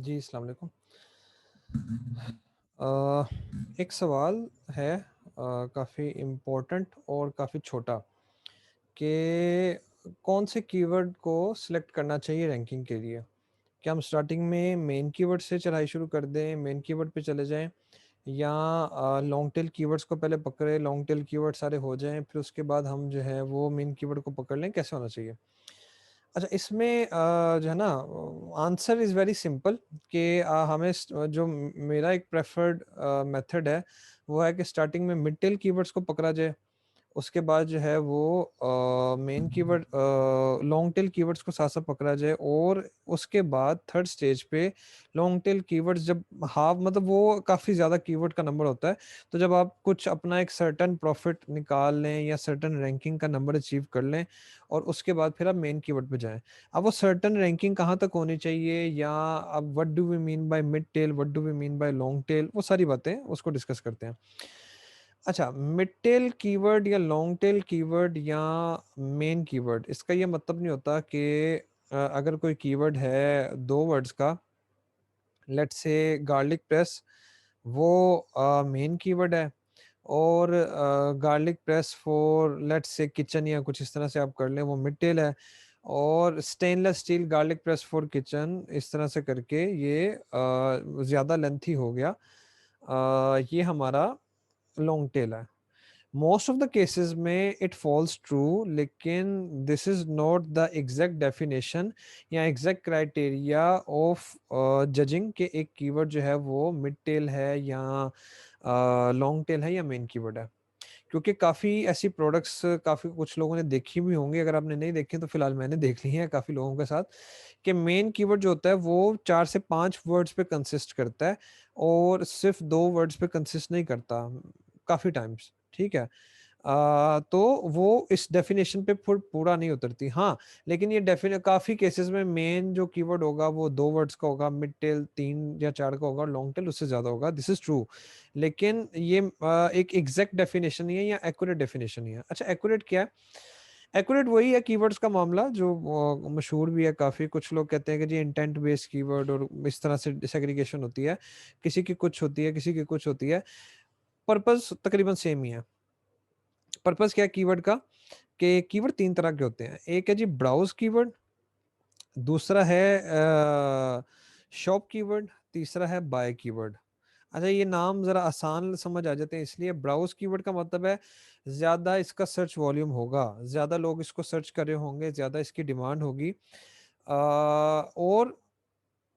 जी, अस्सलाम वालेकुम। एक सवाल है काफ़ी इम्पोर्टेंट और काफ़ी छोटा कि कौन से कीवर्ड को सिलेक्ट करना चाहिए रैंकिंग के लिए? क्या हम स्टार्टिंग में मेन कीवर्ड से चढ़ाई शुरू कर दें, मेन कीवर्ड पे चले जाएँ या लॉन्ग टेल कीवर्ड्स को पहले पकड़े, लॉन्ग टेल कीवर्ड सारे हो जाएँ, फिर उसके बाद हम जो है वो मेन कीवर्ड को पकड़ लें, कैसे होना चाहिए? अच्छा, इसमें जो है ना आंसर इज़ वेरी सिंपल कि हमें जो मेरा एक प्रेफर्ड मेथड है वो है कि स्टार्टिंग में मिड टेल कीवर्ड्स को पकड़ा जाए। उसके बाद जो है वो main keyword long tail keywords को साथ-साथ पकड़ा जाए और उसके बाद थर्ड स्टेज पे लॉन्ग टेल कीवर्ड्स जब हाफ मतलब वो काफ़ी ज़्यादा कीवर्ड का नंबर होता है। तो जब आप कुछ अपना एक सर्टेन प्रॉफिट निकाल लें या सर्टेन रैंकिंग का नंबर अचीव कर लें और उसके बाद फिर आप मेन कीवर्ड पे जाएँ। अब वो सर्टेन रैंकिंग कहाँ तक होनी चाहिए या अब what do we mean by mid tail, what do we mean by long tail, वो सारी बातें उसको डिस्कस करते हैं। अच्छा, मिड टेल कीवर्ड या लॉन्ग टेल कीवर्ड या मेन कीवर्ड, इसका ये मतलब नहीं होता कि अगर कोई कीवर्ड है 2 वर्ड्स का, लेट्स से गार्लिक प्रेस, वो मेन कीवर्ड है और garlic press for let's say kitchen या कुछ इस तरह से आप कर लें, वो मिड टेल है और stainless steel garlic press for kitchen इस तरह से करके ये ज़्यादा लेंथी हो गया। ये हमारा लॉन्ग टेल है। मोस्ट ऑफ द केसेस में इट फॉल्स ट्रू, लेकिन this is not the exact definition या एग्जैक्ट क्राइटेरिया ऑफ जजिंग के एक कीवर्ड जो है वो मिड टेल है या लॉन्ग टेल है या मेन कीवर्ड है। क्योंकि काफ़ी ऐसी प्रोडक्ट्स काफ़ी कुछ लोगों ने देखी भी होंगी, अगर आपने नहीं देखी तो फिलहाल मैंने देख ली है काफ़ी लोगों के साथ, कि मेन कीवर्ड जो होता है वो 4 से 5 वर्ड्स पे कंसिस्ट करता है और सिर्फ़ 2 वर्ड्स पे कंसिस्ट नहीं करता काफ़ी टाइम्स, ठीक है? तो वो इस डेफ़िनेशन पे पूरा नहीं उतरती। हाँ, लेकिन ये काफ़ी केसेज़ में मेन जो कीवर्ड होगा वो 2 वर्ड्स का होगा, मिड टेल 3 या 4 का होगा, लॉन्ग टेल उससे ज़्यादा होगा, दिस इज़ ट्रू। लेकिन ये एक एग्ज़ैक्ट डेफ़िनेशन नहीं है या एक्यूरेट डेफ़िनेशन नहीं है। अच्छा, एक्यूरेट क्या है? एक्यूरेट वही है कीवर्ड्स का मामला जो मशहूर भी है काफ़ी, कुछ लोग कहते हैं कि जी इंटेंट बेस्ड कीवर्ड और इस तरह से सेग्रीगेशन होती है। किसी की कुछ होती है, किसी की कुछ होती है। पर्पज़ तकरीबन सेम ही है। पर्पज़ क्या है कीवर्ड का? कि कीवर्ड 3 तरह के होते हैं। एक है जी ब्राउज़ कीवर्ड, दूसरा है शॉप कीवर्ड, तीसरा है बाय कीवर्ड। अच्छा, ये नाम ज़रा आसान समझ आ जाते हैं, इसलिए ब्राउज़ कीवर्ड का मतलब है ज़्यादा इसका सर्च वॉल्यूम होगा, ज़्यादा लोग इसको सर्च कर रहे होंगे, ज़्यादा इसकी डिमांड होगी और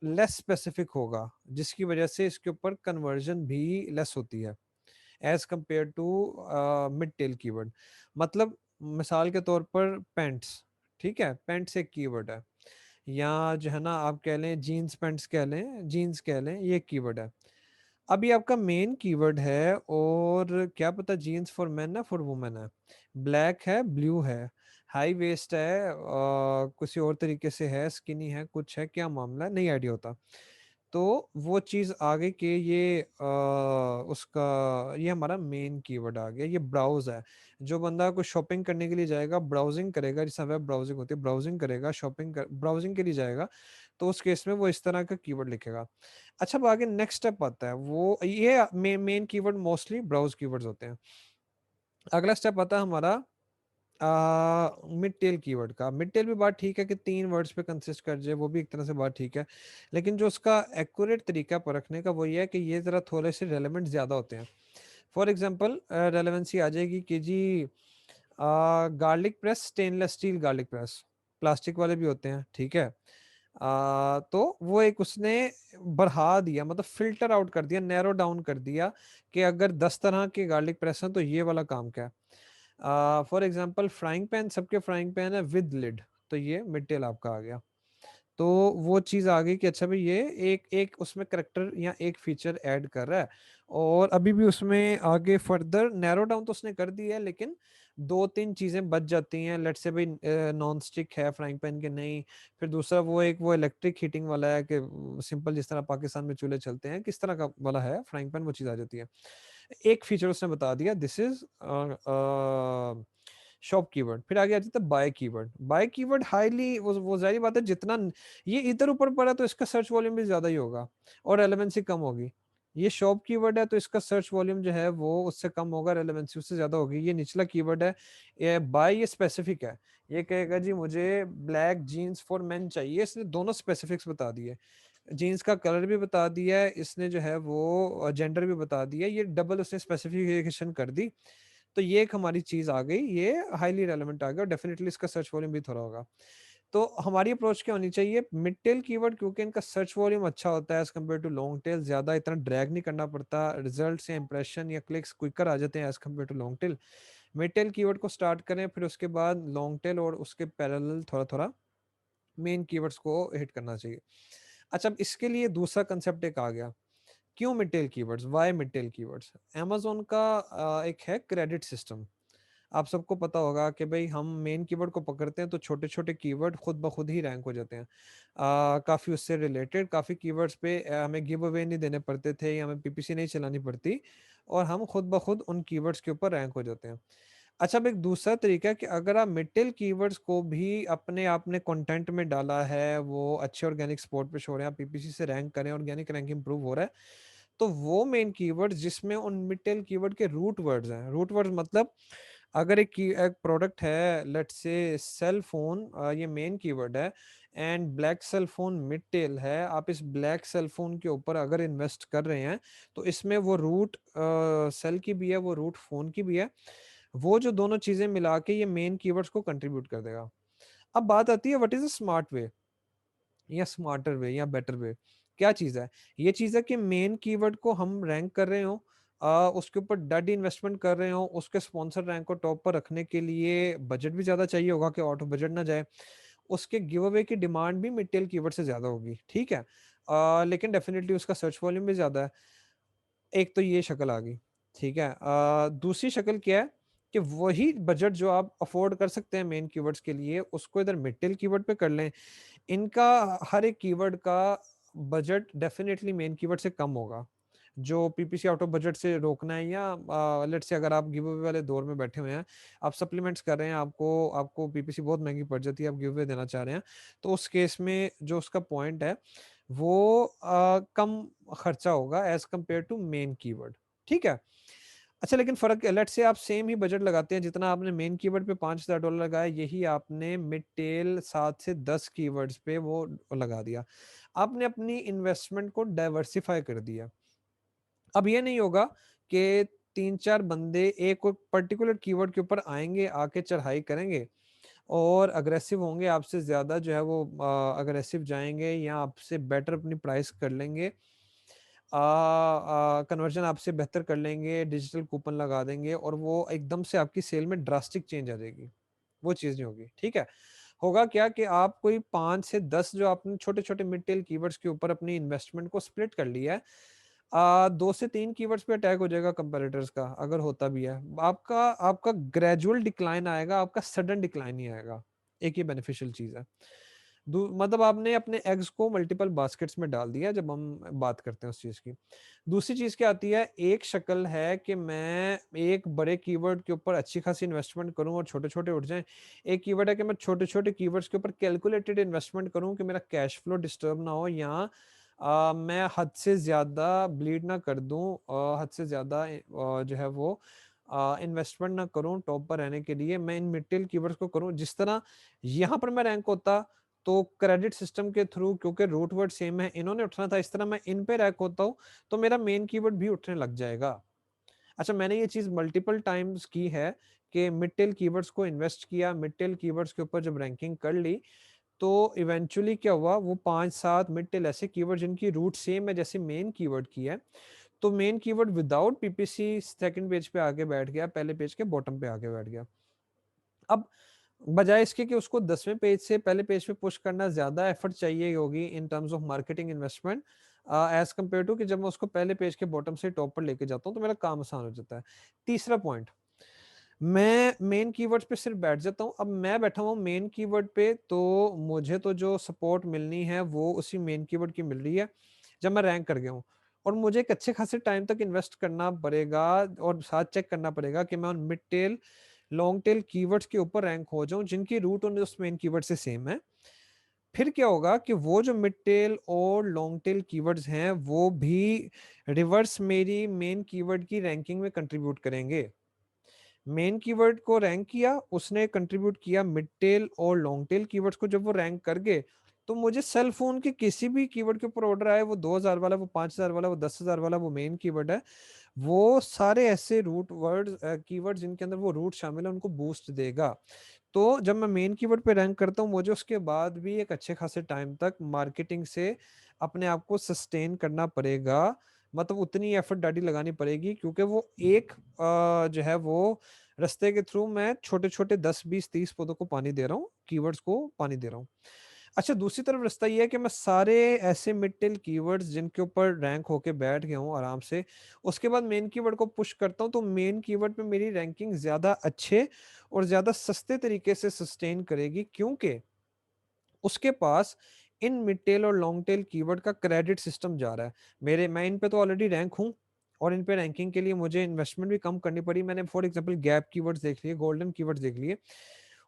लेस स्पेसिफिक होगा, जिसकी वजह से इसके ऊपर कन्वर्जन भी लेस होती है as compare to mid tail keyword. मतलब मिसाल के तौर पर पैंट्स, ठीक है? पैंट्स एक कीवर्ड है या जो है ना आप कह लें जीन्स पैंट्स कह लें, जीन्स कह लें, ये एक कीवर्ड है। अब ये आपका मेन कीवर्ड है और क्या पता जीन्स फॉर मेन है फॉर वुमेन है, ब्लैक है, ब्लू है, हाई वेस्ट है किसी और तरीके से है, स्किनी है, कुछ है, क्या मामला है, नहीं आइडिया होता। तो वो चीज़ आ गई कि ये उसका ये हमारा मेन कीवर्ड आ गया, ये ब्राउज़ है। जो बंदा कोई शॉपिंग करने के लिए जाएगा, ब्राउज़िंग करेगा, जिसे वेब ब्राउज़िंग होती है, ब्राउज़िंग करेगा, ब्राउज़िंग के लिए जाएगा, तो उस केस में वो इस तरह का कीवर्ड लिखेगा। अच्छा, अब आगे नेक्स्ट स्टेप आता है, वो ये main keyword mostly browse keywords होते हैं। अगला स्टेप आता है हमारा मिड टेल कीवर्ड का। मिड टेल भी बात ठीक है कि 3 वर्ड्स पे कंसिस्ट कर जाए, वो भी एक तरह से बात ठीक है। लेकिन जो उसका एक्यूरेट तरीका परखने का वो ये है कि ये ज़रा थोड़े से रेलेवेंट ज़्यादा होते हैं। फॉर एग्ज़ाम्पल रेलेवेंसी आ जाएगी कि जी garlic press, stainless steel garlic press, plastic वाले भी होते हैं, ठीक है? तो वो एक उसने बढ़ा दिया, मतलब फ़िल्टर आउट कर दिया, नैरो डाउन कर दिया कि अगर 10 तरह के गार्लिक प्रेस हैं तो ये वाला काम क्या है। फॉर एग्जांपल फ्राइंग पैन, सबके फ्राइंग पैन है विद लिड, तो ये मिड टेल आपका आ गया। तो वो चीज़ आ गई कि अच्छा भाई ये एक एक उसमें करैक्टर या एक फीचर ऐड कर रहा है और अभी भी उसमें आगे फर्दर नैरो डाउन तो उसने कर दिया है, लेकिन 2-3 चीज़ें बच जाती हैं। लेट्स से भाई नॉन स्टिक है फ्राइंग पैन के नहीं, फिर दूसरा वो इलेक्ट्रिक हीटिंग वाला है कि सिंपल जिस तरह पाकिस्तान में चूल्हे चलते हैं, किस तरह का वाला है फ्राइंग पैन, वो चीज़ आ जाती है। एक फीचर उसने बता दिया, दिस इज़ शॉप कीवर्ड, फिर आगे आ जाता है buy keyword. Buy keyword highly वो ज़ाहिर बात है, जितना ये इधर ऊपर पड़ा तो इसका सर्च वॉल्यूम भी ज़्यादा ही होगा और रेलेवेंसी कम होगी। ये शॉप कीवर्ड है तो इसका सर्च वॉल्यूम जो है वो उससे कम होगा, रेलेवेंसी उससे ज़्यादा होगी। ये निचला कीवर्ड है, ये बाय ये स्पेसिफिक है। ये कहेगा जी मुझे ब्लैक जीन्स फॉर मेन चाहिए, इसने दोनों स्पेसिफिक्स बता दिए। जीन्स का कलर भी बता दिया है इसने, जो है वो जेंडर भी बता दिया, ये डबल उसने स्पेसिफिकेशन कर दी। तो ये एक हमारी चीज़ आ गई, ये हाईली रेलेवेंट आ गया और डेफिनिटली इसका सर्च वॉल्यूम भी थोड़ा होगा। तो हमारी अप्रोच क्या होनी चाहिए, मिड टेल कीवर्ड क्योंकि इनका सर्च वॉल्यूम अच्छा होता है as compare to long tail, ज़्यादा इतना ड्रैग नहीं करना पड़ता, रिजल्ट्स या इंप्रेशन या क्लिक्स क्विकर आ जाते हैं as compare to long tail. Mid tail keyword को स्टार्ट करें, फिर उसके बाद लॉन्ग टेल और उसके पैरेलल थोड़ा-थोड़ा मेन कीवर्ड्स को हिट करना चाहिए। अच्छा, अब इसके लिए दूसरा कांसेप्ट एक आ गया, क्यों mid tell keywords, why mid tell keywords? Amazon का एक है क्रेडिट सिस्टम। आप सबको पता होगा कि भई हम मेन कीवर्ड को पकड़ते हैं तो छोटे-छोटे कीवर्ड खुद ब खुद ही रैंक हो जाते हैं। काफ़ी उससे रिलेटेड काफ़ी कीवर्ड्स पे हमें गिव अवे नहीं देने पड़ते थे या हमें पीपीसी नहीं चलानी पड़ती और हम खुद ब खुद उन कीवर्ड्स के ऊपर रैंक हो जाते हैं। अच्छा, अब एक दूसरा तरीका है कि अगर आप मिड टेल कीवर्ड्स को भी अपने आपने कंटेंट में डाला है, वो अच्छे ऑर्गेनिक स्पॉट पे शो हो रहे हैं, आप पीपीसी से रैंक करें, ऑर्गेनिक रैंक इंप्रूव हो रहा है, तो वो मेन कीवर्ड्स जिसमें उन मिड टेल कीवर्ड के रूट वर्ड्स हैं। रूट वर्ड्स मतलब अगर एक प्रोडक्ट है, लेट्स से सेल फोन, ये मेन कीवर्ड है and black cell phone mid tail है, आप इस ब्लैक सेल फोन के ऊपर अगर इन्वेस्ट कर रहे हैं तो इसमें वो रूट सेल की भी है, वो रूट फोन की भी है, वो जो दोनों चीजें मिला के ये मेन कीवर्ड्स को कंट्रीब्यूट कर देगा। अब बात आती है what is a smart way या स्मार्टर वे या बेटर वे। क्या चीज़ है? ये चीज़ है कि मेन कीवर्ड को हम रैंक कर रहे हो, उसके ऊपर डेड इन्वेस्टमेंट कर रहे हो, उसके स्पॉन्सर रैंक को टॉप पर रखने के लिए बजट भी ज़्यादा चाहिए होगा कि आउट ऑफ बजट ना जाए। उसके गिव अवे की डिमांड भी मिड टेल कीवर्ड से ज़्यादा होगी, ठीक है? लेकिन डेफिनिटली उसका सर्च वॉल्यूम भी ज़्यादा है। एक तो ये शक्ल आ गई, ठीक है? दूसरी शक्ल क्या है कि वही बजट जो आप अफ़ोर्ड कर सकते हैं मेन कीवर्ड्स के लिए, उसको इधर मिड टेल कीवर्ड पे कर लें। इनका हर एक कीवर्ड का बजट डेफिनिटली मेन कीवर्ड से कम होगा। जो पीपीसी आउट ऑफ बजट से रोकना है या लेट्स से अगर आप गिव अवे वाले दौर में बैठे हुए हैं, आप सप्लीमेंट्स कर रहे हैं, आपको आपको पीपीसी बहुत महँगी पड़ जाती है, आप गिव अवे देना चाह रहे हैं, तो उस केस में जो उसका पॉइंट है, वो कम खर्चा होगा as compare to main keyword, ठीक है? अच्छा, लेकिन फ़र्क लेट्स से आप सेम ही बजट लगाते हैं जितना आपने मेन कीवर्ड पे $5000 लगाया, यही आपने मिड टेल 7 से 10 कीवर्ड्स पे वो लगा दिया। आपने अपनी इन्वेस्टमेंट को डाइवर्सिफ़ाई कर दिया। अब ये नहीं होगा कि 3-4 बंदे एक और पर्टिकुलर कीवर्ड के ऊपर आएँगे, आके चढ़ाई करेंगे और अग्रेसिव होंगे, आपसे ज़्यादा जो है वो अग्रेसिव जाएँगे या आपसे बेटर अपनी प्राइस कर लेंगे। कन्वर्जन आपसे बेहतर कर लेंगे, डिजिटल कूपन लगा देंगे और वो एकदम से आपकी सेल में ड्रास्टिक चेंज आ जाएगी। वो चीज़ नहीं होगी, ठीक है? होगा क्या कि आप कोई 5 से 10 जो आपने छोटे-छोटे मिड टेल कीवर्ड्स के ऊपर अपनी इन्वेस्टमेंट को स्प्लिट कर लिया है, 2 से 3 कीवर्ड्स पे अटैक हो जाएगा कंपैरेटर्स का, अगर होता भी है। आपका आपका ग्रेजुअल डिक्लाइन आएगा, आपका सडन डिक्लाइन नहीं आएगा। एक ये बेनिफिशियल चीज़ है। मतलब आपने अपने एग्स को मल्टीपल बास्केट्स में डाल दिया जब हम बात करते हैं उस चीज़ की। दूसरी चीज़ क्या आती है, एक शक्ल है कि मैं एक बड़े कीवर्ड के ऊपर अच्छी खासी इन्वेस्टमेंट करूँ और छोटे-छोटे उठ जाएँ। एक कीवर्ड है कि मैं छोटे-छोटे कीवर्ड्स के ऊपर कैलकुलेटेड इन्वेस्टमेंट करूँ कि मेरा कैश फ्लो डिस्टर्ब ना हो या मैं हद से ज़्यादा ब्लीड ना कर दूँ, हद से ज़्यादा जो है वो इन्वेस्टमेंट ना करूँ टॉप पर रहने के लिए, मैं इन मिड टेल कीवर्ड्स को करूँ। जिस तरह यहाँ पर मैं रैंक होता तो क्रेडिट सिस्टम के थ्रू, क्योंकि रूट वर्ड सेम है, इन्होंने उठना था, इस तरह मैं इन पे रैंक होता हूँ, तो मेरा मेन कीवर्ड भी उठने लग जाएगा। अच्छा, मैंने ये चीज़ मल्टीपल टाइम्स की है कि मिड टेल कीवर्ड्स को इन्वेस्ट किया, मिड टेल कीवर्ड्स के ऊपर जब रैंकिंग कर ली, तो इवेंचुअली क्या हुआ, वो 5-7 मिड टेल ऐसे कीवर्ड जिनकी रूट सेम है जैसे मेन कीवर्ड की है, तो main keyword without PPC second page पे आके बैठ गया, पहले पेज के बॉटम पे आके बैठ गया। अब बजाय इसके कि उसको 10वें पेज से पहले पेज पे पुश करना, ज़्यादा एफर्ट चाहिए होगी in terms of marketing investment as compare to कि जब मैं उसको पहले पेज के बॉटम से टॉप पर लेके जाता हूँ, तो मेरा काम आसान हो जाता है। तीसरा पॉइंट, मैं मेन कीवर्ड्स पे सिर्फ बैठ जाता हूँ। अब मैं बैठा हुआ हूँ मेन कीवर्ड पे, तो मुझे तो जो सपोर्ट मिलनी है वो उसी मेन कीवर्ड की मिल रही है, जब मैं रैंक कर गया हूँ। और मुझे एक अच्छे खासे टाइम तक इन्वेस्ट करना पड़ेगा और साथ चेक करना पड़ेगा कि मैं उन mid tail long tail keywords के ऊपर रैंक हो जाऊं जिनकी रूट उस मेन कीवर्ड से सेम है। फिर क्या होगा कि वो जो मिड टेल और लॉन्ग टेल कीवर्ड्स हैं वो भी रिवर्स मेरी मेन कीवर्ड की रैंकिंग में कंट्रीब्यूट करेंगे। मेन कीवर्ड को रैंक किया, उसने कंट्रीब्यूट किया मिड टेल और लॉन्ग टेल कीवर्ड्स को, जब वो रैंक कर गए तो मुझे सेल फोन के किसी भी कीवर्ड के ऊपर ऑर्डर आए, वो 2000 वाला, वो 5000 वाला, वो 10,000 वाला, वो मेन कीवर्ड है, वो सारे ऐसे रूट वर्ड कीवर्ड जिनके अंदर वो रूट शामिल है उनको बूस्ट देगा। तो जब मैं मेन कीवर्ड पे रैंक करता हूँ मुझे उसके बाद भी एक अच्छे खासे टाइम तक मार्केटिंग से अपने आप को सस्टेन करना पड़ेगा, मतलब उतनी एफर्ट डाडी लगानी पड़ेगी, क्योंकि वो एक जो है वो रास्ते के थ्रू मैं छोटे छोटे 10 20 30 पौधों को पानी दे रहा हूँ, कीवर्ड्स को पानी दे रहा हूँ। अच्छा, दूसरी तरफ रास्ता ये है कि मैं सारे ऐसे मिड टेल कीवर्ड्स जिनके ऊपर रैंक होके बैठ गया हूँ आराम से, उसके बाद मेन कीवर्ड को पुश करता हूँ, तो मेन कीवर्ड पे मेरी रैंकिंग ज्यादा अच्छे और ज्यादा सस्ते तरीके से सस्टेन करेगी, क्योंकि उसके पास इन मिड टेल और लॉन्ग टेल कीवर्ड का क्रेडिट सिस्टम जा रहा है। मैं इन पे तो ऑलरेडी रैंक हूँ, और इन पे रैंकिंग के लिए मुझे इन्वेस्टमेंट भी कम करनी पड़ी। मैंने फॉर एग्जांपल गैप कीवर्ड्स देख लिए, गोल्डन कीवर्ड्स देख लिए,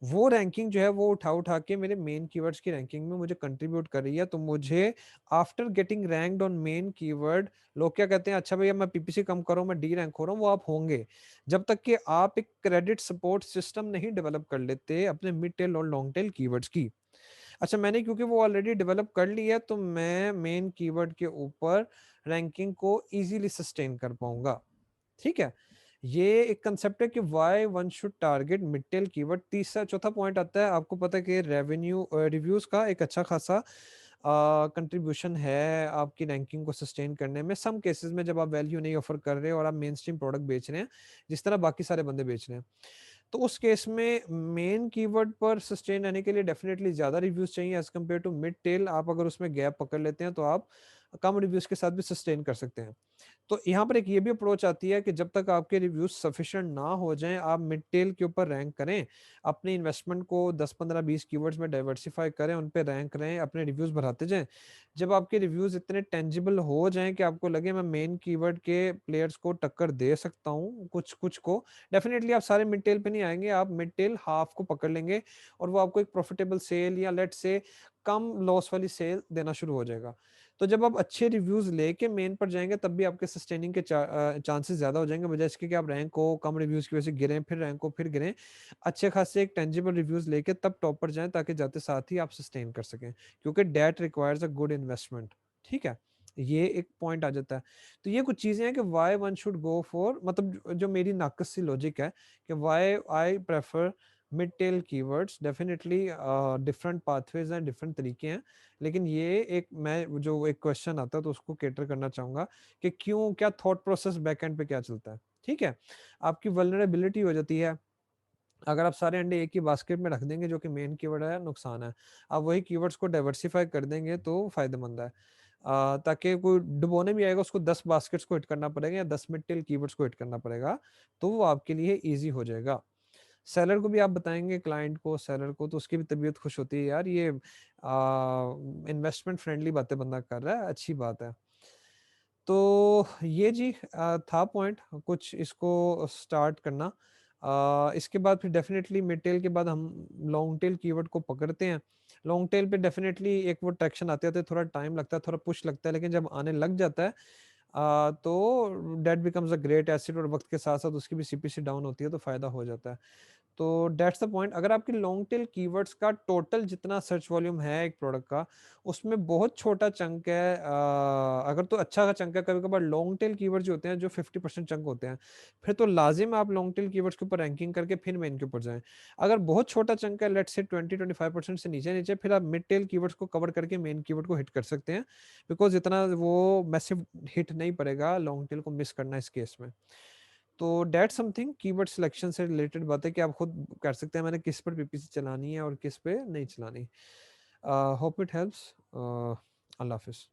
वो रैंकिंग जो है वो उठा उठा के मेरे मेन कीवर्ड्स की रैंकिंग में मुझे कंट्रीब्यूट कर रही है। तो मुझे after getting ranked on main keyword, लोग क्या कहते हैं, अच्छा भैया मैं पीपीसी कम कर रहा हूँ, मैं डी रैंक हो रहा हूँ, वो आप होंगे जब तक कि आप एक क्रेडिट सपोर्ट सिस्टम नहीं डेवलप कर लेते अपने मिड टेल और लॉन्ग टेल कीवर्ड्स की। अच्छा, मैंने क्योंकि वो ऑलरेडी डेवलप कर ली है तो मैं मेन कीवर्ड के ऊपर रैंकिंग को इजीली सस्टेन कर पाऊंगा। ठीक है, ये एक कंसेप्ट है कि why one should target mid tail keyword. तीसरा चौथा पॉइंट आता है, आपको पता है कि रेवेन्यू रिव्यूज का एक अच्छा खासा कंट्रीब्यूशन है आपकी रैंकिंग को सस्टेन करने में। सम केसेस में जब आप वैल्यू नहीं ऑफर कर रहे हो और आप मेन स्ट्रीम प्रोडक्ट बेच रहे हैं जिस तरह बाकी सारे बंदे बेच रहे हैं, तो उस केस में मेन कीवर्ड पर सस्टेन रहने के लिए डेफिनेटली ज्यादा रिव्यूज चाहिए as compare to mid tail. आप अगर उसमें गैप पकड़ लेते हैं तो आप कम रिव्यूज के साथ भी सस्टेन कर सकते हैं। तो यहाँ पर एक ये भी अप्रोच आती है कि जब तक आपके रिव्यूज सफिशिएंट ना हो जाएं, आप मिड टेल के ऊपर रैंक करें, अपनी इन्वेस्टमेंट को 10 15 20 कीवर्ड्स में डाइवर्सिफाई करें, उन पे रैंक रहें, अपने रिव्यूज बढ़ाते जाएं। जब आपके रिव्यूज इतने टेंजिबल हो जाएं कि आपको लगे मैं मेन कीवर्ड के प्लेयर्स को टक्कर दे सकता हूँ कुछ कुछ को, डेफिनेटली आप सारे मिड टेल पे नहीं आएंगे, आप मिड टेल हाफ को पकड़ लेंगे और वो आपको एक प्रॉफिटेबल सेल या लेट से कम लॉस वाली सेल देना शुरू हो जाएगा। तो जब आप अच्छे रिव्यूज लेके मेन पर जाएंगे तब भी आपके सस्टेनिंग के चांसेस ज्यादा हो जाएंगे, बजाय इसके कि आप रैंक को कम रिव्यूज की वजह से गिरें, फिर रैंक को फिर गिरें। अच्छे खासे एक टेंजिबल रिव्यूज लेके तब टॉप पर जाएं, ताकि जाते साथ ही आप सस्टेन कर सकें, क्योंकि that requires a good investment. ठीक है, ये एक पॉइंट आ जाता है। तो ये कुछ चीजें हैं कि why one should go for, मतलब जो मेरी नाकस सी लॉजिक है कि why I prefer mid tell keywords. Definitely different pathways हैं, डिफरेंट तरीके हैं, लेकिन ये एक मैं जो एक क्वेश्चन आता है तो उसको कैटर करना चाहूंगा कि क्यों, क्या थॉट प्रोसेस बैकएंड पे क्या चलता है। ठीक है, आपकी वल्नरेबिलिटी हो जाती है अगर आप सारे अंडे एक ही बास्केट में रख देंगे, जो कि मेन कीवर्ड है, नुकसान है। आप वही कीवर्ड्स को डाइवर्सिफाई कर देंगे तो फायदेमंद है। ताकि कोई डुबोने भी आएगा उसको 10 बास्केट्स को हिट करना पड़ेगा या 10 मिड टेल कीवर्ड्स को हिट करना पड़ेगा, तो वो आपके लिए ईजी हो जाएगा। सेलर को भी आप बताएंगे, क्लाइंट को, सेलर को, तो उसकी भी तबीयत खुश होती है, यार ये इन्वेस्टमेंट फ्रेंडली बातें बंदा कर रहा है, अच्छी बात है। तो ये जी था पॉइंट कुछ इसको स्टार्ट करना। इसके बाद फिर डेफिनेटली मिड टेल के बाद हम लॉन्ग टेल कीवर्ड को पकड़ते हैं। लॉन्ग टेल पे डेफिनेटली एक वो ट्रैक्शन आते आते थोड़ा टाइम लगता है, थोड़ा पुश लगता है, लेकिन जब आने लग जाता है तो that becomes a great asset, और वक्त के साथ साथ उसकी भी सीपीसी डाउन होती है तो फायदा हो जाता है। तो दैट्स द पॉइंट। अगर आपकी लॉन्ग टेल कीवर्ड्स का टोटल जितना सर्च वॉल्यूम है एक प्रोडक्ट का, उसमें बहुत छोटा चंक है, अगर तो अच्छा का चंक है, कभी कभार लॉन्ग टेल कीवर्ड जो होते हैं जो 50% चंक होते हैं, फिर तो लाजिम आप लॉन्ग टेल कीवर्ड्स के ऊपर रैंकिंग करके फिर मेन के ऊपर जाएं। अगर बहुत छोटा चंक है, लेट से 20 25% से नीचे नीचे, फिर आप मिड टेल कीवर्ड्स को कवर करके मेन कीवर्ड को हिट कर सकते हैं, बिकॉज इतना वो मैसिव हिट नहीं पड़ेगा लॉन्ग टेल को मिस करना इस केस में। तो डेट समथिंग कीवर्ड सिलेक्शन से रिलेटेड बात है कि आप खुद कर सकते हैं मैंने किस पर पीपीसी चलानी है और किस पे नहीं चलानी। Hope it helps. Allah Hafiz.